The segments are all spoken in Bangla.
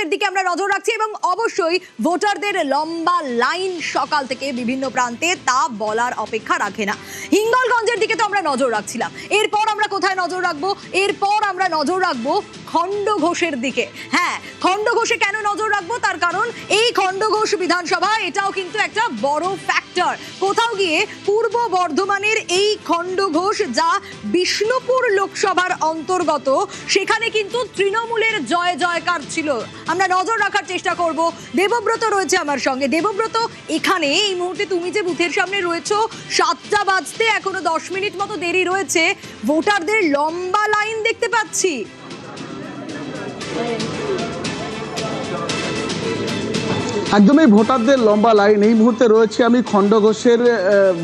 হিঙ্গলগঞ্জের দিকে আমরা নজর রাখছি এবং অবশ্যই ভোটারদের লম্বা লাইন সকাল থেকে বিভিন্ন প্রান্তে, তা বলার অপেক্ষা রাখে না। হিঙ্গলগঞ্জের দিকে তো আমরা নজর রাখছিলাম, এরপর আমরা কোথায় নজর রাখবো? এরপর আমরা নজর রাখবো খণ্ডঘোষের দিকে। হ্যাঁ, খণ্ডঘোষে কেন নজর রাখবো? তার কারণ এই খণ্ডঘোষ বিধানসভা, এটাও কিন্তু একটা বড় ফ্যাক্টর। কোথাও গিয়ে পূর্ব বর্ধমানের এই খণ্ডঘোষ, যা বিষ্ণুপুর লোকসভার অন্তর্গত, সেখানে কিন্তু তৃণমূলের জয় জয়কার ছিল। আমরা নজর রাখার চেষ্টা করব। দেবব্রত রয়েছে আমার সঙ্গে। দেবব্রত, এখানে এই মুহূর্তে তুমি যে বুথের সামনে রয়েছো, 7টা বাজতে এখনো 10 মিনিট মতো দেরি রয়েছে, ভোটারদের লম্বা লাইন দেখতে পাচ্ছি। একদমই ভোটারদের লম্বা লাইন। এই মুহূর্তে রয়েছে আমি খণ্ডঘোষের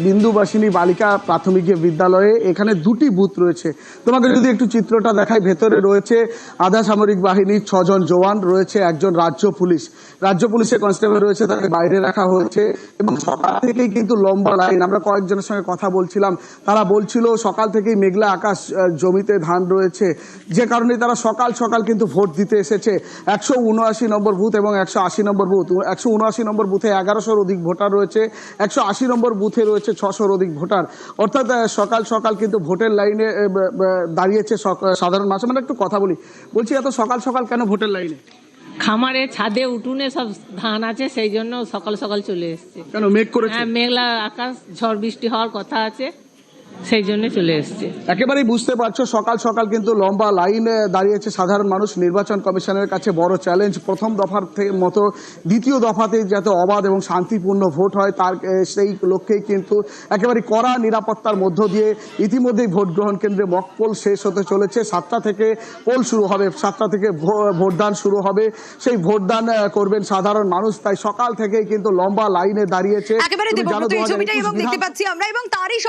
বিন্দুবাসিনী বালিকা প্রাথমিক বিদ্যালয়ে। এখানে দুটি বুথ রয়েছে, তোমাকে যদি একটু চিত্রটা দেখাই। ভেতরে রয়েছে আধা সামরিক বাহিনীর 6 জন জওয়ান, রয়েছে একজন রাজ্য পুলিশের কনস্টেবল রয়েছে, তাকে বাইরে রাখা হয়েছে এবং সকাল থেকেই কিন্তু লম্বা লাইন। আমরা কয়েকজনের সঙ্গে কথা বলছিলাম, তারা বলছিল সকাল থেকেই মেঘলা আকাশ, জমিতে ধান রয়েছে, যে কারণে তারা সকাল সকাল কিন্তু ভোট দিতে এসেছে। 179 নম্বর বুথ এবং 180 নম্বর বুথ। 179 নম্বর বুথে 1100-র অধিক ভোটার রয়েছে, 180 নম্বর বুথে রয়েছে 600-র অধিক ভোটার। অর্থাৎ সকাল সকাল কিন্তু ভোটের লাইনে দাঁড়িয়েছে সাধারণ মানুষ। আমরা একটু কথা বলছি এত সকাল সকাল কেন ভোটের লাইনে? খামারে ছাদে উঠোনে সব ধান আছে, সেই জন্য সকাল সকাল চলে এসছে। কেন মেঘ করেছে? হ্যাঁ, মেঘলা আকাশ, ঝড় বৃষ্টি হওয়ার কথা আছে, সেই জন্য চলে এসছে। একেবারেই বুঝতে পারছো, সকাল সকাল কিন্তু লম্বা লাইনে দাঁড়িয়েছে সাধারণ মানুষ। নির্বাচন কমিশনের কাছে বড় চ্যালেঞ্জ, প্রথম দফার মতো দ্বিতীয় দফাতে যাতে অবাধ এবং শান্তিপূর্ণ ভোট হয়, তার সেই লক্ষ্যেই কিন্তু একেবারে কড়া নিরাপত্তার মধ্য দিয়ে ইতিমধ্যেই ভোট গ্রহণ কেন্দ্রে মক পোল শেষ হতে চলেছে। 7টা থেকে পোল শুরু হবে, 7টা থেকে ভোটদান শুরু হবে। সেই ভোটদান করবেন সাধারণ মানুষ, তাই সকাল থেকেই কিন্তু লম্বা লাইনে দাঁড়িয়েছে। একেবারে দেবব্রত, এই ছবিটাই এবং দেখতে পাচ্ছি আমরা, এবং তারই